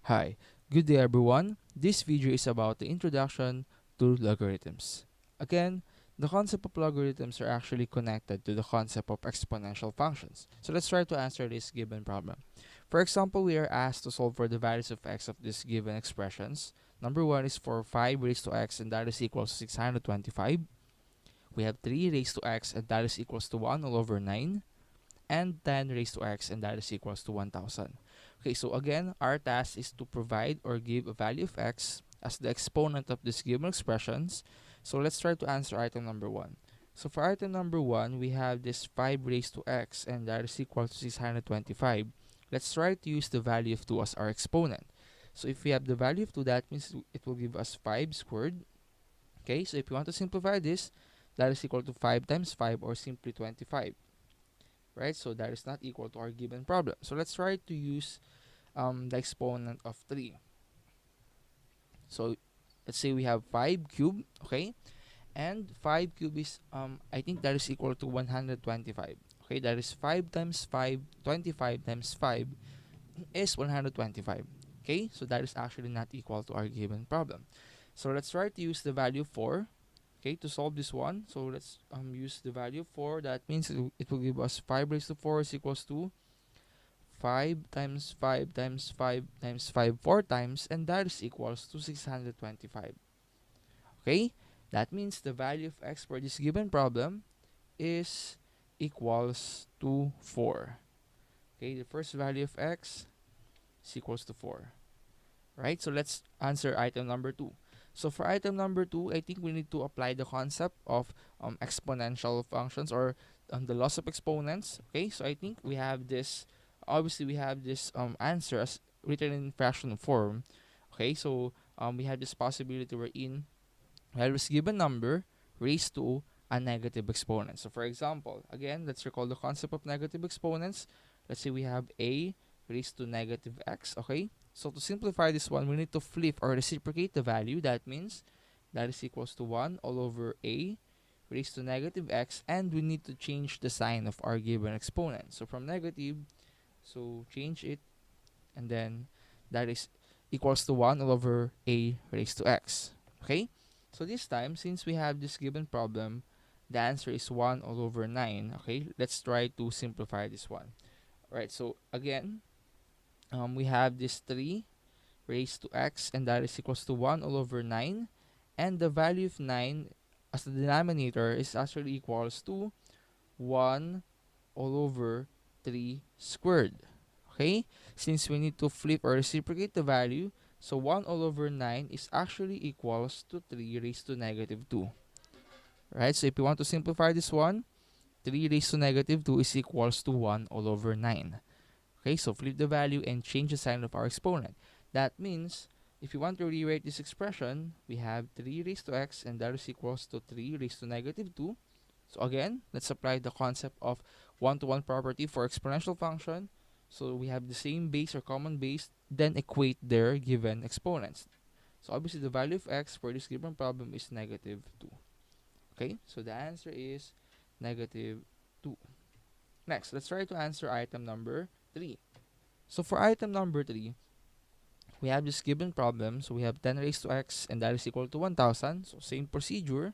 Hi, good day everyone. This video is about the introduction to logarithms. Again, the concept of logarithms are actually connected to the concept of exponential functions. So let's try to answer this given problem. For example, we are asked to solve for the values of x of these given expressions. Number 1 is for 5 raised to x and that is equals to 625. We have 3 raised to x and that is equals to 1 all over 9. And 10 raised to x and that is equals to 1000. Okay, so again, our task is to provide or give a value of x as the exponent of these given expressions. So let's try to answer item number 1. So for item number 1, we have this 5 raised to x and that is equal to 625. Let's try to use the value of 2 as our exponent. So if we have the value of 2, that means it will give us 5 squared. Okay, so if you want to simplify this, that is equal to 5 times 5 or simply 25. Right? So that is not equal to our given problem. So let's try to use the exponent of 3. So let's say we have 5 cube, okay? And 5 cube is, I think that is equal to 125. Okay, that is 5 times 5, 25 times 5 is 125. Okay, so that is actually not equal to our given problem. So let's try to use the value 4. Okay, to solve this one, so let's use the value 4. That means it will give us 5 raised to 4 is equals to 5 times 5 times 5 times 5 4 times, and that is equals to 625. Okay, that means the value of x for this given problem is equals to 4. Okay, the first value of x is equals to 4. Right, so let's answer item number 2. So for item number 2, I think we need to apply the concept of exponential functions or the loss of exponents. Okay, so I think we have this, obviously we have this answer as written in fraction form. Okay, so we have this possibility wherein we have this given number raised to a negative exponent. So for example, again, let's recall the concept of negative exponents. Let's say we have a raised to negative x. Okay, so to simplify this one, we need to flip or reciprocate the value. That means that is equals to 1 all over a raised to negative x, and we need to change the sign of our given exponent. So from negative, so change it, and then that is equals to 1 all over a raised to x. Okay, so this time, since we have this given problem, the answer is 1 all over 9. Okay, let's try to simplify this one. Alright, so again, we have this 3 raised to x and that is equals to 1 all over 9, and the value of 9 as the denominator is actually equals to 1 all over 3 squared. Okay, since we need to flip or reciprocate the value, so 1 all over 9 is actually equals to 3 raised to negative 2. Right, so if you want to simplify this one, 3 raised to negative 2 is equals to 1 all over 9. Okay, so flip the value and change the sign of our exponent. That means, if you want to rewrite this expression, we have 3 raised to x and that is equals to 3 raised to negative 2. So again, let's apply the concept of one-to-one property for exponential function. So we have the same base or common base, then equate their given exponents. So obviously the value of x for this given problem is negative 2. Okay, so the answer is negative 2. Next, let's try to answer item number 3. So for item number 3, we have this given problem. So we have 10 raised to x and that is equal to 1000. So same procedure.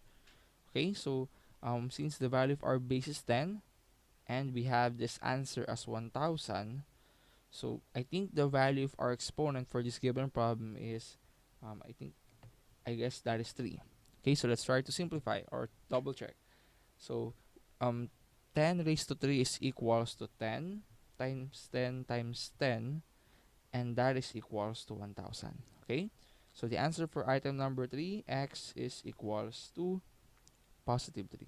Okay, so since the value of our base is 10 and we have this answer as 1000, so I think the value of our exponent for this given problem is, I guess that is 3. Okay, so let's try to simplify or double check. So 10 raised to 3 is equals to 10 times 10 times 10, and that is equals to 1000. Okay, so the answer for item number 3, x is equals to positive 3.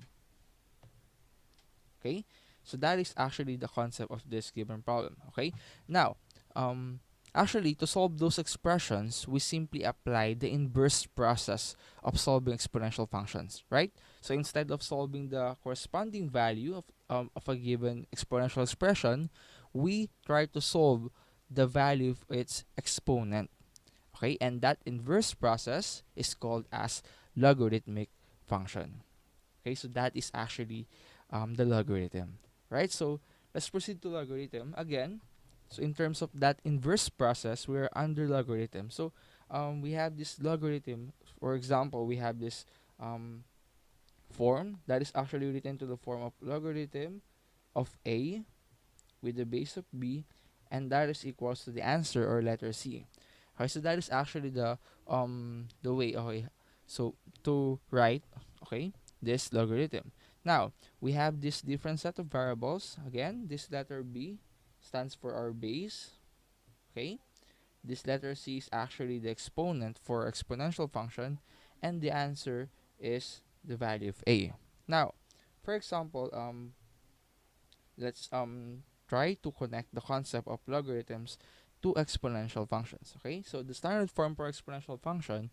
Okay, so that is actually the concept of this given problem. Okay, now actually to solve those expressions, we simply apply the inverse process of solving exponential functions, right? So instead of solving the corresponding value of a given exponential expression, we try to solve the value of its exponent. Okay, and that inverse process is called as logarithmic function. Okay, so that is actually the logarithm, right? So let's proceed to logarithm again. So in terms of that inverse process, we're under logarithm. So we have this logarithm. For example, we have this um, form that is actually written to the form of logarithm of a with the base of b, and that is equals to the answer or letter c. Okay, so that is actually the way, okay, so to write, okay, this logarithm. Now we have this different set of variables. Again, this letter b stands for our base. Okay, this letter c is actually the exponent for exponential function, and the answer is the value of a. Now, for example, let's try to connect the concept of logarithms to exponential functions. Okay, so the standard form for exponential function,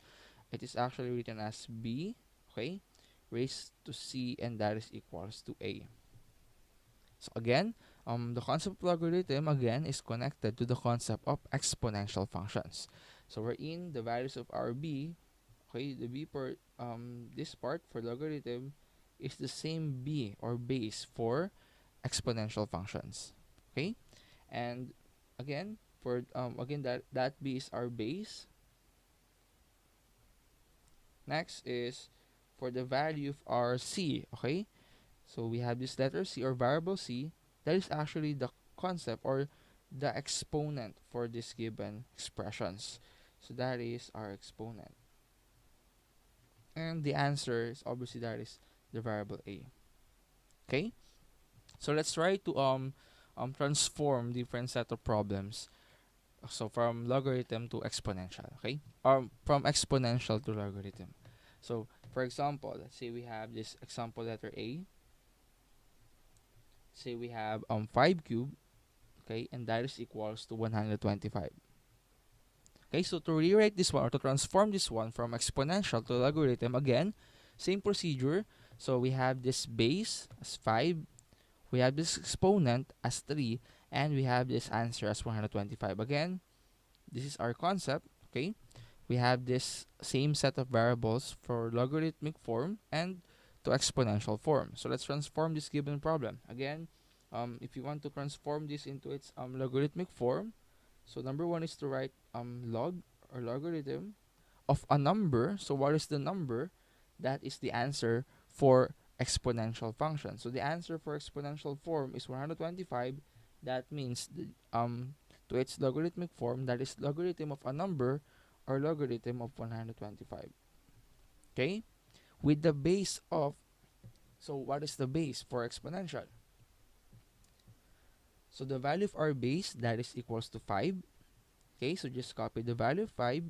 it is actually written as b, okay, raised to c, and that is equals to a. So again, the concept of logarithm again is connected to the concept of exponential functions. So we're in the values of our b. Okay, the b part, this part for logarithm is the same b or base for exponential functions. Okay, and again for again that b is our base. Next is for the value of our c. Okay, so we have this letter c or variable c. That is actually the concept or the exponent for this given expressions. So that is our exponent, and the answer is obviously that is the variable a. Okay, so let's try to transform different set of problems. So from logarithm to exponential, okay? From exponential to logarithm. So for example, let's say we have this example letter A. Say we have 5 cubed, okay, and that is equals to 125. Okay, so to rewrite this one or to transform this one from exponential to logarithm, again, same procedure. So we have this base as 5, we have this exponent as 3, and we have this answer as 125. Again, this is our concept, okay? We have this same set of variables for logarithmic form and to exponential form. So let's transform this given problem. Again, if you want to transform this into its logarithmic form, so number one is to write log or logarithm of a number. So what is the number? That is the answer for exponential function. So the answer for exponential form is 125. That means to its logarithmic form, that is logarithm of a number or logarithm of 125. Okay? With the base of, so what is the base for exponential? So the value of our base, that is equals to 5. Okay, so just copy the value of 5,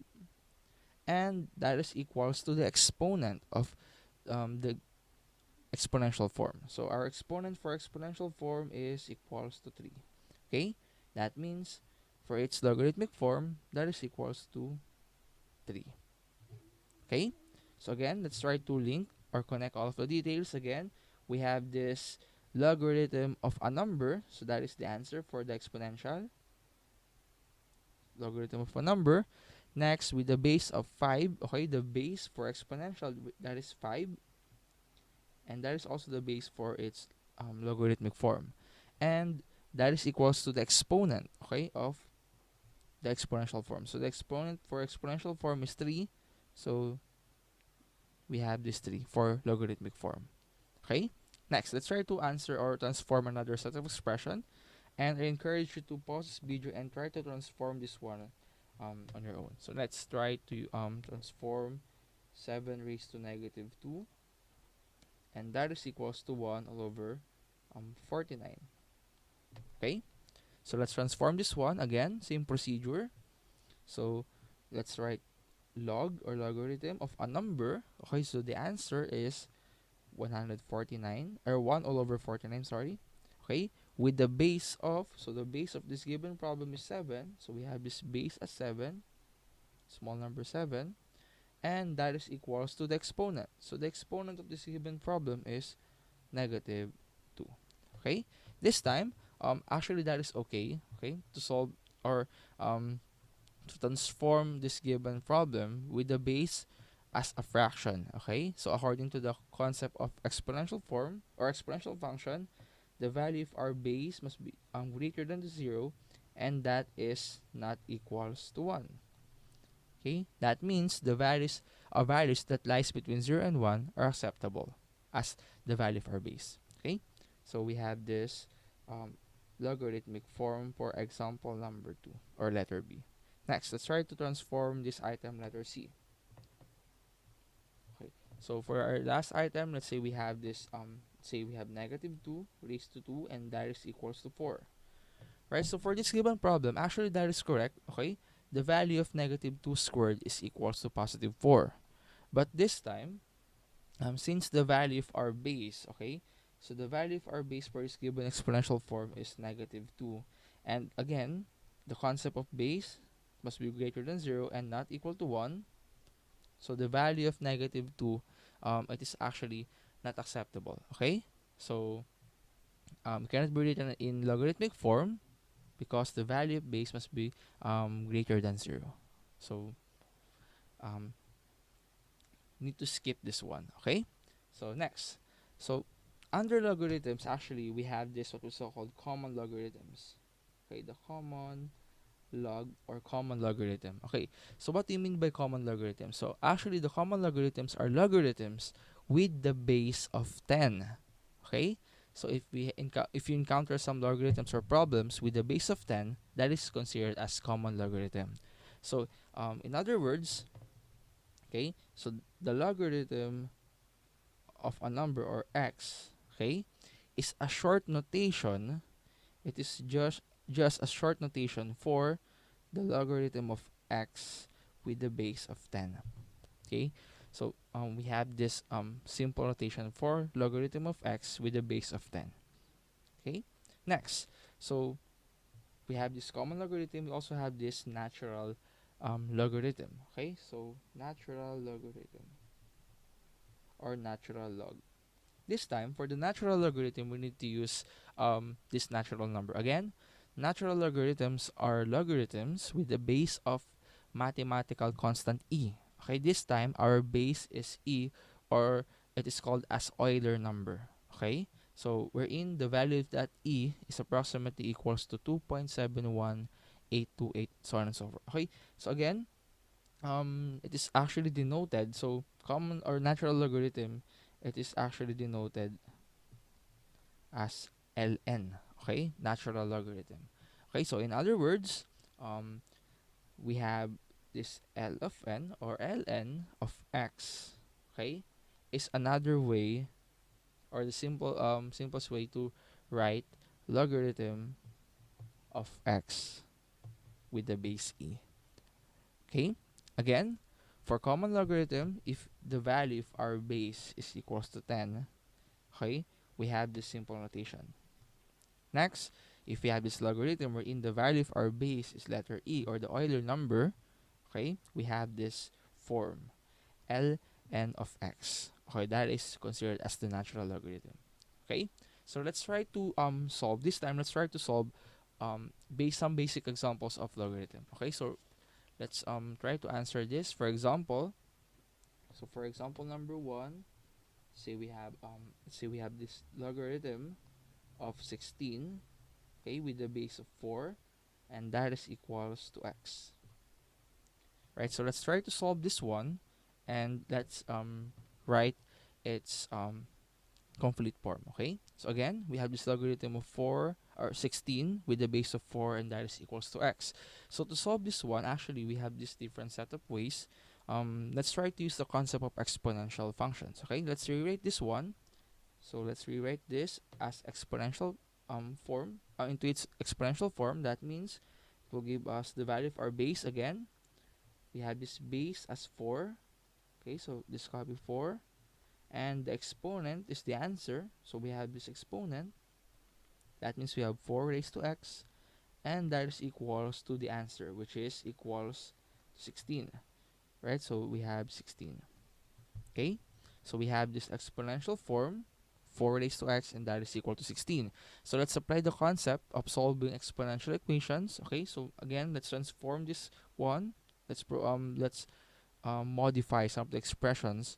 and that is equals to the exponent of the exponential form. So our exponent for exponential form is equals to 3. Okay, that means for its logarithmic form, that is equals to 3. Okay, so again, let's try to link or connect all of the details. Again, we have this logarithm of a number, so that is the answer for the exponential logarithm of a number. Next, with the base of 5, okay, the base for exponential, that is 5, and that is also the base for its logarithmic form, and that is equals to the exponent, okay, of the exponential form. So the exponent for exponential form is 3, so we have this 3 for logarithmic form. Okay, next let's try to answer or transform another set of expression, and I encourage you to pause this video and try to transform this one on your own. So let's try to transform 7 raised to negative 2, and that is equals to 1 all over 49. Okay, so let's transform this one. Again, same procedure. So let's write log or logarithm of a number. Okay, so the answer is 149, or 1 all over 49, sorry. Okay, with the base of, so the base of this given problem is 7, so we have this base as 7, small number 7, and that is equals to the exponent. So the exponent of this given problem is negative 2. Okay, this time actually that is okay, okay, to solve or to transform this given problem with the base as a fraction. Okay, so according to the concept of exponential form or exponential function, the value of our base must be greater than the 0, and that is not equals to 1. Okay, that means the values that lies between 0 and 1 are acceptable as the value of our base. Okay, so we have this um, logarithmic form for example number 2 or letter B. Next, let's try to transform this item letter C. Okay, so for our last item, let's say we have this say we have negative 2 raised to 2 and that is equals to 4. Right, so for this given problem, actually that is correct. Okay, the value of negative 2 squared is equals to positive 4. But this time, since the value of our base, okay, so the value of our base for this given exponential form is negative 2. And again, the concept of base must be greater than 0 and not equal to 1. So the value of negative 2, it is actually not acceptable. Okay, so it cannot be written in logarithmic form because the value of base must be greater than 0. So um, need to skip this one. Okay, so next, so under logarithms, actually we have this what we so called common logarithms. Okay, the common log or common logarithm. Okay, so what do you mean by common logarithm? So actually the common logarithms are logarithms with the base of 10. Okay, so if you encounter some logarithms or problems with the base of 10, that is considered as common logarithm. So in other words, okay, so the logarithm of a number or x, okay, is a short notation. It is just a short notation for the logarithm of x with the base of 10. Okay, so we have this simple notation for logarithm of x with the base of 10. Okay, next, so we have this common logarithm. We also have this natural logarithm. Okay, so natural logarithm or natural log. This time, for the natural logarithm, we need to use this natural number. Again, natural logarithms are logarithms with the base of mathematical constant e. Okay, this time, our base is e, or it is called as Euler number. Okay, so wherein the value of that e is approximately equals to 2.71828, so on and so forth. Okay, so again, it is actually denoted, so common or natural logarithm, it is actually denoted as ln. Okay, natural logarithm. Okay, so in other words, um we have this L of n or ln of x, okay, is another way or the simplest way to write logarithm of x with the base e. Okay, again, for common logarithm, if the value of our base is equals to 10, okay, we have this simple notation. Next, if we have this logarithm wherein the value of our base is letter e or the Euler number, okay, we have this form ln of x. Okay, that is considered as the natural logarithm. Okay, so let's try to solve this time. Let's try to solve some basic examples of logarithm. Okay, so let's try to answer this. For example, so for example number 1, say we have this logarithm of 16, okay, with the base of 4, and that is equals to x. Right, so let's try to solve this one, and let's write its complete form. Okay, so again, we have this logarithm of 4 or 16 with the base of 4, and that is equals to x. So to solve this one, actually we have this different set of ways. Let's try to use the concept of exponential functions. Okay, let's rewrite this one. So let's rewrite this as exponential form into its exponential form. That means it will give us the value of our base. Again, we have this base as 4. Okay, so this copy 4, and the exponent is the answer. So we have this exponent. That means we have 4 raised to x, and that is equals to the answer, which is equals to 16. Right, so we have 16. Okay, so we have this exponential form, 4 raised to x, and that is equal to 16. So let's apply the concept of solving exponential equations. Okay, so again, let's transform this one. Let's modify some of the expressions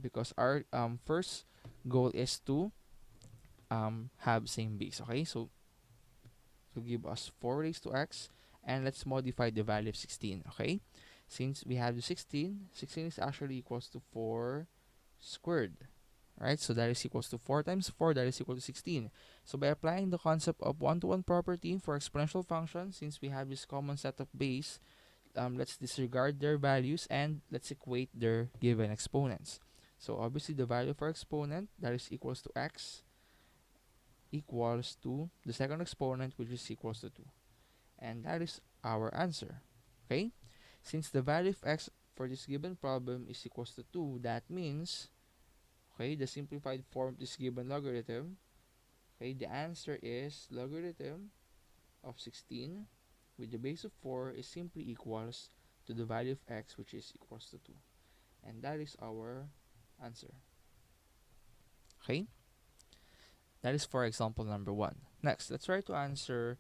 because our first goal is to have same base. Okay, so will give us 4 raised to x. And let's modify the value of 16, okay? Since we have the 16, 16 is actually equals to 4 squared, right? So that is equals to 4 times 4, that is equal to 16. So by applying the concept of one-to-one property for exponential functions, since we have this common set of base, let's disregard their values and let's equate their given exponents. So obviously the value for exponent, that is equals to x, equals to the second exponent, which is equals to 2. And that is our answer, okay? Since the value of x for this given problem is equals to 2, that means, okay, the simplified form of this given logarithm, okay, the answer is logarithm of 16 with the base of 4 is simply equals to the value of x, which is equals to 2. And that is our answer. Okay? That is for example number 1. Next, let's try to answer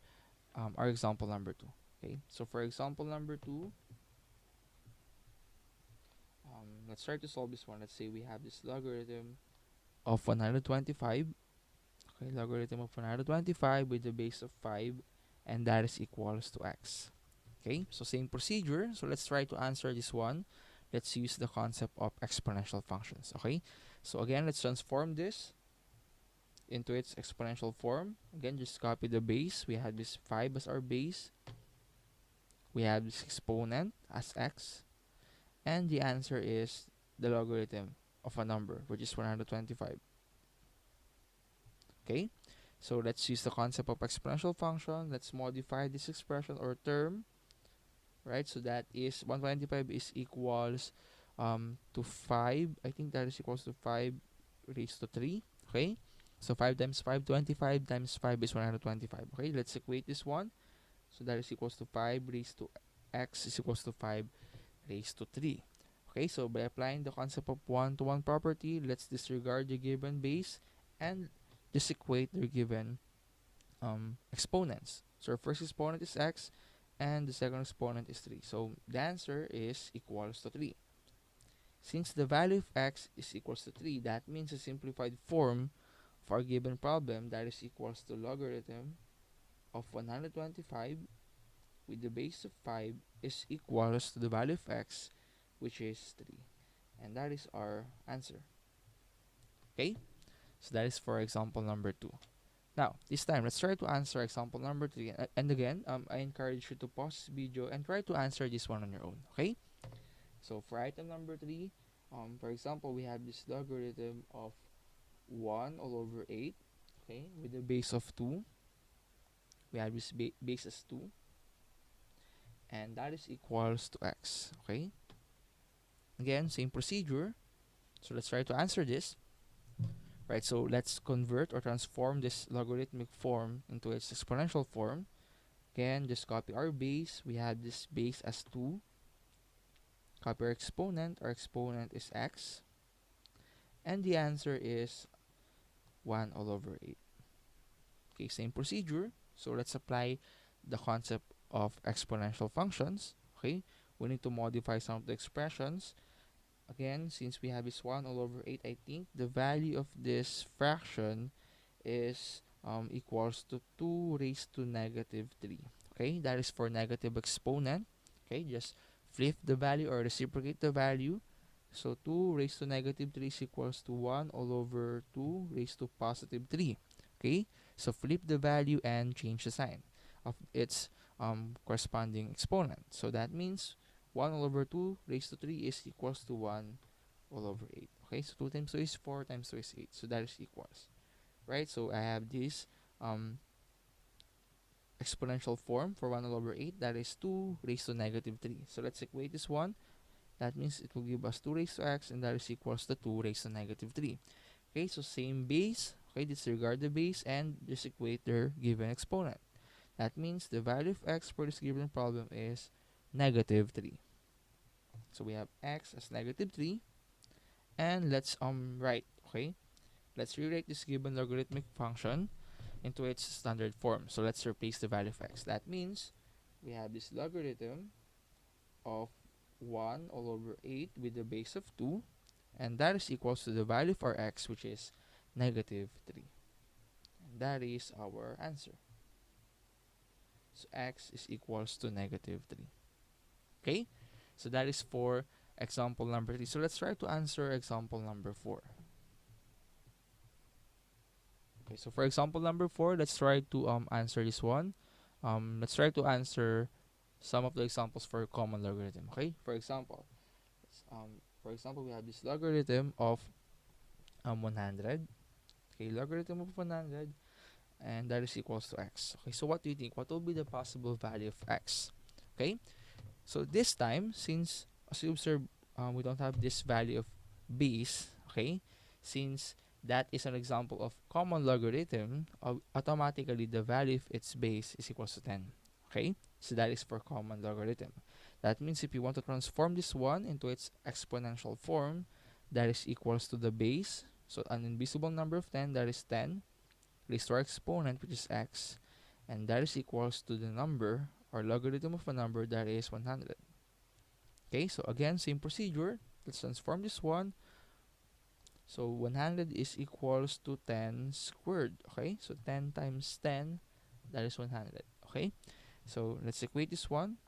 our example number 2. Okay? So for example number 2, let's try to solve this one. Let's say we have this logarithm of 125. Okay, logarithm of 125 with the base of 5, and that is equals to x. Okay, so same procedure. So let's try to answer this one. Let's use the concept of exponential functions. Okay, so again, let's transform this into its exponential form. Again, just copy the base. We have this 5 as our base. We have this exponent as x. And the answer is the logarithm of a number, which is 125. Okay, so let's use the concept of exponential function. Let's modify this expression or term, right? So that is 125 is equals to 5. I think that is equals to 5 raised to 3. Okay, so 5 times 5, 25 times 5 is 125. Okay, let's equate this one. So that is equals to 5 raised to x is equals to 5 raised to 3. Okay, so by applying the concept of one-to-one property, let's disregard the given base and just equate their given exponents. So our first exponent is x and the second exponent is 3. So the answer is equals to 3. Since the value of x is equals to 3, that means a simplified form for a given problem that is equals to logarithm of 125 with the base of 5 is equals to the value of x, which is 3. And that is our answer. Okay? So that is for example number 2. Now, this time, let's try to answer example number 3. And again, I encourage you to pause this video and try to answer this one on your own. Okay? So for item number 3, for example, we have this logarithm of 1 all over 8. Okay? With the base of 2. We have this base as 2. And that is equals to x. Okay? Again, same procedure. So let's try to answer this. Right, so let's convert or transform this logarithmic form into its exponential form. Again, just copy our base. We have this base as 2. Copy our exponent. Our exponent is x. And the answer is 1 all over 8. Okay, same procedure. So let's apply the concept of exponential functions. Okay, we need to modify some of the expressions. Again, since we have this 1 all over 8, I think the value of this fraction is equals to 2 raised to negative 3. Okay, that is for negative exponent. Okay, just flip the value or reciprocate the value. So 2 raised to negative 3 is equals to 1 all over 2 raised to positive 3. Okay, so flip the value and change the sign of its corresponding exponent. So that means 1 all over 2 raised to 3 is equals to 1 all over 8. Okay, so 2 times 2 is 4 times 2 is 8. So that is equals. Right, so I have this exponential form for 1 all over 8. That is 2 raised to negative 3. So let's equate this one. That means it will give us 2 raised to x, and that is equals to 2 raised to negative 3. Okay, so same base. Okay, disregard the base and just equate their given exponent. That means the value of x for this given problem is negative 3. So we have x as negative 3. And let's write, okay? Let's rewrite this given logarithmic function into its standard form. So let's replace the value of x. That means we have this logarithm of 1 all over 8 with the base of 2. And that is equals to the value for x, which is negative 3. And that is our answer. So x is equals to negative 3. Okay? So that is for example number 3. So let's try to answer example number 4. Okay, so for example number 4, let's try to answer this one. Let's try to answer some of the examples for common logarithm. Okay, for example, we have this logarithm of 100. Okay, logarithm of 100, and that is equals to x. Okay, so what do you think? What will be the possible value of x? Okay, so this time, since as you observe, we don't have this value of base. Okay, since that is an example of common logarithm, automatically the value of its base is equals to 10. Okay, so that is for common logarithm. That means if you want to transform this one into its exponential form, that is equals to the base, so an invisible number of 10, that is 10, raised to our exponent, which is x, and that is equals to the number or logarithm of a number, that is 100. Okay, so again, same procedure. Let's transform this one. So 100 is equals to 10 squared. Okay, so 10 times 10, that is 100. Okay, so let's equate this one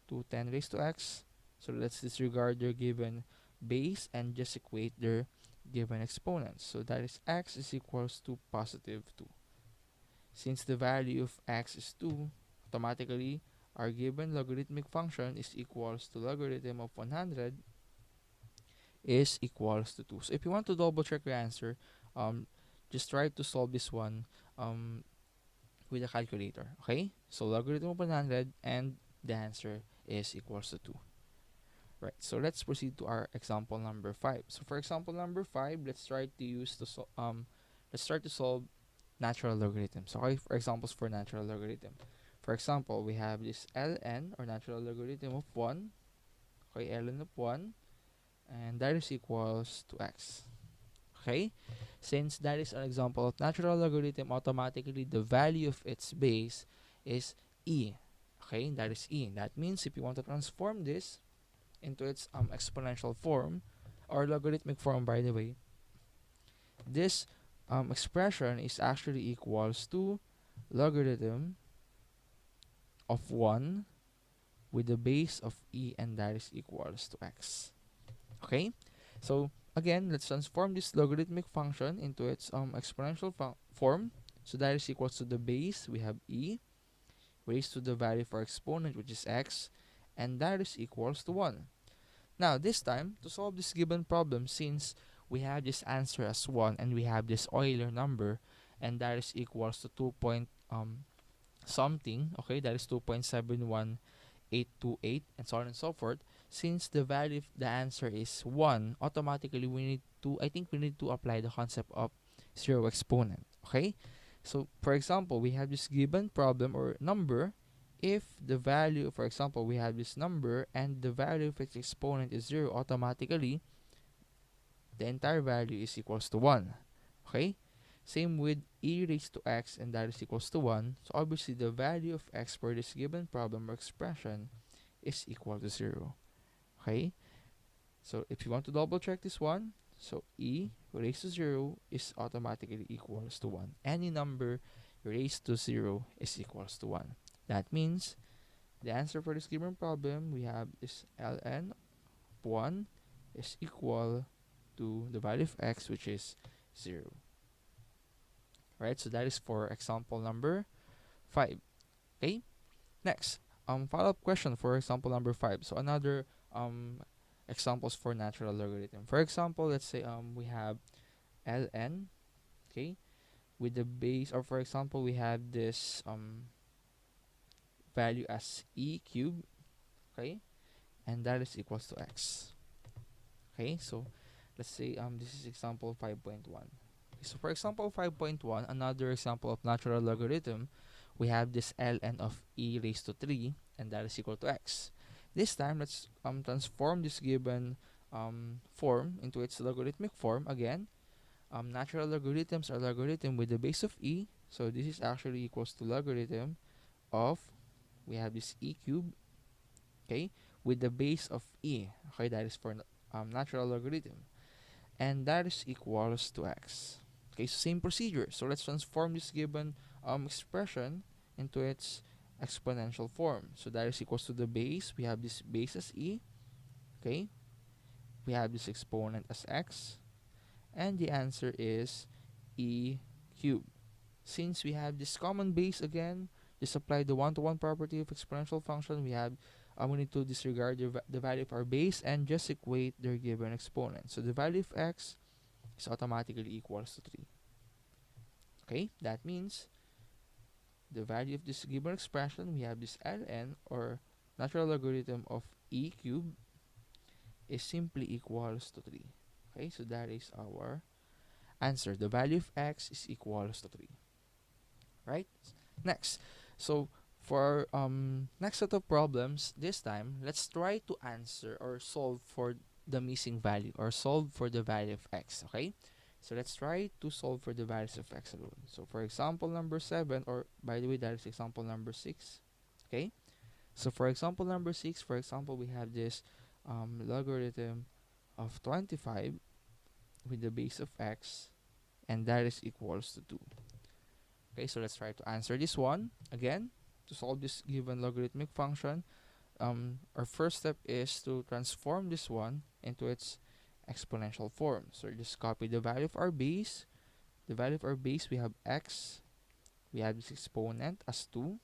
to 10 raised to x. So let's disregard their given base and just equate their given exponents. So that is x is equals to positive 2. Since the value of x is 2, automatically our given logarithmic function is equals to logarithm of 100 is equals to 2. So if you want to double check your answer, just try to solve this one with a calculator. Okay? So logarithm of 100 and the answer is equals to 2. Right. So let's proceed to our example number 5. So for example number 5, let's try to use the let's try to solve natural logarithms. Okay, for examples for natural logarithm. For example, we have this ln or natural logarithm of 1. Okay, ln of 1, and that is equals to x. Okay, since that is an example of natural logarithm, automatically the value of its base is e. Okay, that is e. That means if you want to transform this into its exponential form or logarithmic form, by the way, this expression is actually equals to logarithm of 1 with the base of e, and that is equals to x. Okay, so again, let's transform this logarithmic function into its exponential form. So that is equals to the base, we have e, raised to the value for exponent, which is x, and that is equals to 1. Now, this time, to solve this given problem, since we have this answer as 1 and we have this Euler number, and that is equals to 2 point something, okay, that is 2.71828, and so on and so forth. Since the value of the answer is 1, automatically I think we need to apply the concept of zero exponent. Okay, so for example, we have this given problem or number. If the value, for example, we have this number and the value of its exponent is 0, automatically the entire value is equals to 1. Okay, same with e raised to x, and that is equals to 1. So obviously the value of x for this given problem or expression is equal to 0. Okay, so if you want to double check this one, so e raised to 0 is automatically equals to 1. Any number raised to 0 is equals to 1. That means the answer for this given problem we have is ln 1 is equal to the value of x, which is 0. Right, so that is for example number 5. Okay, next, follow-up question for example number 5. So another examples for natural logarithm. For example, let's say we have ln, okay, with the base, or for example we have this value as e cubed, okay, and that is equals to x. Okay, so let's say this is example 5.1. So for example 5.1, another example of natural logarithm, we have this ln of e raised to 3, and that is equal to x. This time, let's transform this given form into its logarithmic form. Again, natural logarithms are logarithm with the base of e, so this is actually equals to logarithm of, we have this e cubed, okay, with the base of e. Okay, that is for natural logarithm, and that is equals to x. Okay, so same procedure. So let's transform this given expression into its exponential form. So that is equals to the base. We have this base as e. Okay. We have this exponent as x. And the answer is e cubed. Since we have this common base again, just apply the one-to-one property of exponential function. We need to disregard the value of our base and just equate their given exponent. So the value of x is automatically equals to 3. Okay, that means the value of this given expression, we have this ln, or natural logarithm of e cubed, is simply equals to 3. Okay, so that is our answer. The value of x is equals to 3. Right? Next. So for next set of problems, this time let's try to answer or solve for the missing value, or solve for the value of x. Okay, so let's try to solve for the values of x alone. So for example number 7, or by the way, that is example number 6. Okay, so for example number 6, for example, we have this logarithm of 25 with the base of x, and that is equals to 2. Okay, so let's try to answer this one. Again, to solve this given logarithmic function, our first step is to transform this one into its exponential form. So just copy the value of our base. The value of our base, we have x, we have this exponent as 2,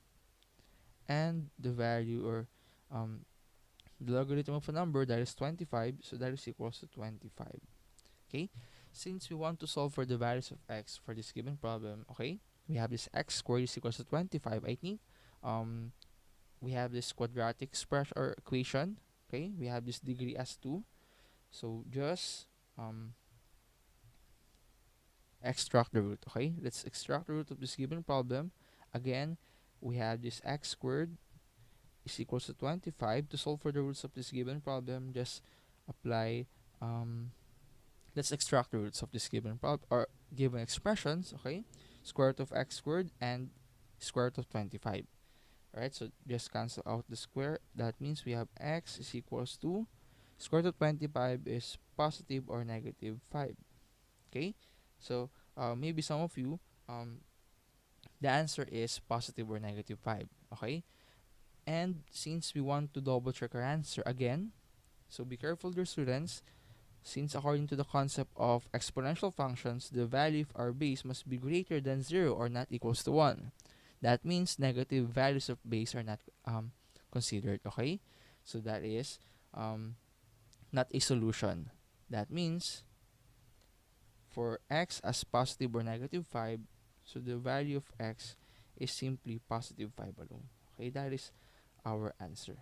and the value, or the logarithm of a number, that is 25, so that is equals to 25. Okay, since we want to solve for the values of x for this given problem, okay, we have this x squared is equals to 25. I think we have this quadratic expression or equation. Okay, we have this degree as 2, so just extract the root. Okay, let's extract the root of this given problem. Again, we have this x squared is equals to 25. To solve for the roots of this given problem, just apply let's extract the roots of this given problem, or given expressions. Okay, square root of x squared and square root of 25. Alright, so just cancel out the square. That means we have x is equals to square root of 25 is positive or negative 5. Okay, so maybe some of you, the answer is positive or negative 5. Okay, and since we want to double check our answer again, so be careful, dear students. Since according to the concept of exponential functions, the value of our base must be greater than 0 or not equals to 1. That means negative values of base are not considered. Okay, so that is not a solution. That means for x as positive or negative 5, so the value of x is simply positive 5 alone. Okay, that is our answer.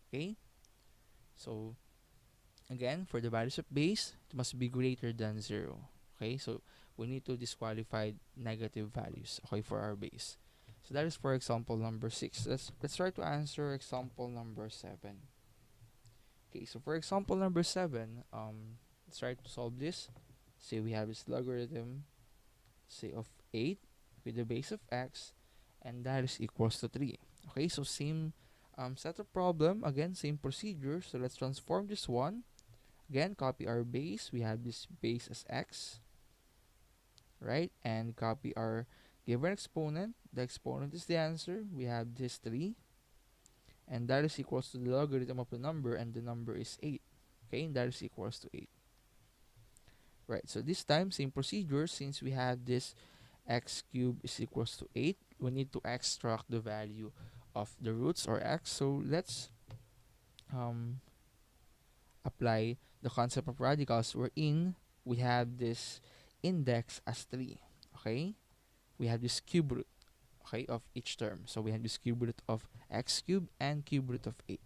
Okay, so again, for the values of base, it must be greater than 0. Okay, so we need to disqualify negative values, okay, for our base. So that is for example number 6. Let's try to answer example number 7. Okay, so for example number 7, let's try to solve this. Say we have this logarithm, say of 8 with the base of x, and that is equals to 3. Okay, so same set of problem, again same procedure. So let's transform this one. Again, copy our base. We have this base as x, right? And copy our given exponent. The exponent is the answer. We have this 3. And that is equals to the logarithm of the number, and the number is 8. Okay, and that is equals to 8. Right, so this time, same procedure. Since we have this x cubed is equals to 8, we need to extract the value of the roots, or x. So let's apply the concept of radicals, wherein we have this index as 3. Okay, we have this cube root, okay, of each term. So we have this cube root of x cubed and cube root of 8.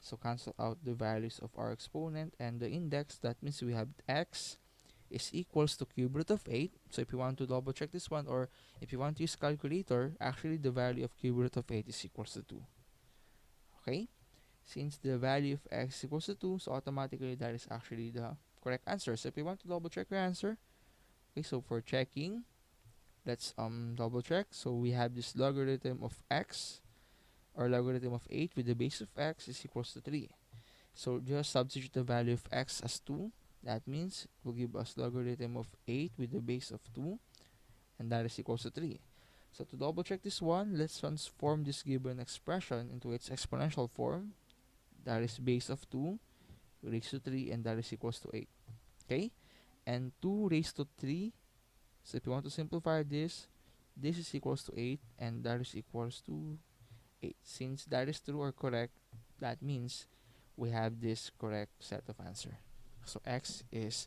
So cancel out the values of our exponent and the index. That means we have x is equals to cube root of 8. So if you want to double check this one, or if you want to use calculator, actually the value of cube root of 8 is equals to 2. Okay, since the value of x equals to 2, so automatically that is actually the correct answer. So if you want to double check your answer, okay, so for checking, let's double check. So we have this logarithm of x, or logarithm of 8 with the base of x is equals to 3. So just substitute the value of x as 2. That means it will give us logarithm of 8 with the base of 2, and that is equals to 3. So to double check this one, let's transform this given expression into its exponential form. That is base of 2 raised to 3, and that is equals to 8. Okay? And 2 raised to 3, so if you want to simplify this is equals to 8, and that is equals to 8. Since that is true or correct, that means we have this correct set of answer. So x is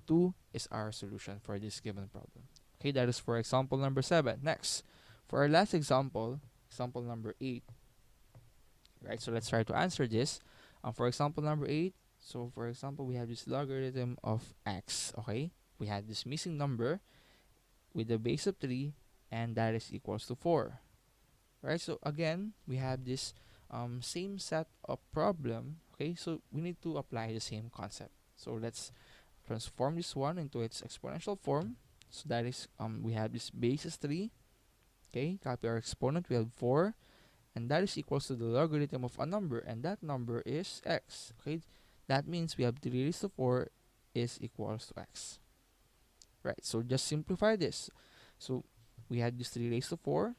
2 is our solution for this given problem. Okay, that is for example number 7. Next, for our last example, example number 8. Right, so let's try to answer this. For example number 8, so for example, we have this logarithm of x. Okay, we have this missing number with the base of 3, and that is equals to 4. Right, so again, we have this same set of problem. Okay, so we need to apply the same concept. So let's transform this one into its exponential form. So that is, we have this base is 3. Okay, copy our exponent, we have 4, and that is equals to the logarithm of a number, and that number is x. Okay, that means we have 3 raised to 4 is equals to x. Right, so just simplify this. So we had this 3 raised to 4.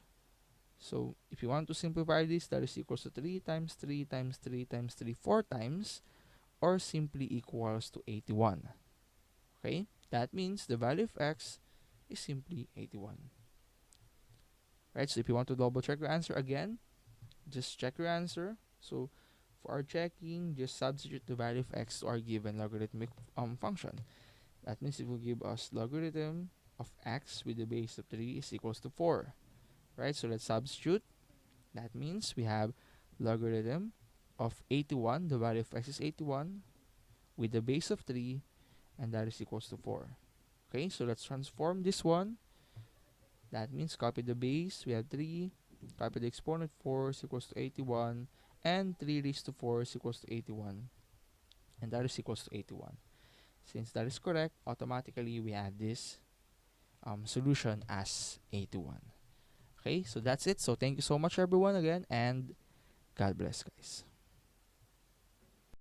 So if you want to simplify this, that is equals to 3 times 3 times 3 times 3 4 times, or simply equals to 81. Okay, that means the value of x is simply 81. Right, so if you want to double check your answer again, just check your answer. So for our checking, just substitute the value of x to our given logarithmic function. That means it will give us logarithm of x with the base of 3 is equals to 4. Right, so let's substitute. That means we have logarithm of 81, the value of x is 81, with the base of 3, and that is equals to 4. Okay, so let's transform this one. That means copy the base, we have 3, copy the exponent, 4 is equals to 81, and 3 raised to 4 is equals to 81, and that is equals to 81. Since that is correct, automatically we have this solution as 81. Okay, so that's it. So thank you so much everyone again, and God bless, guys.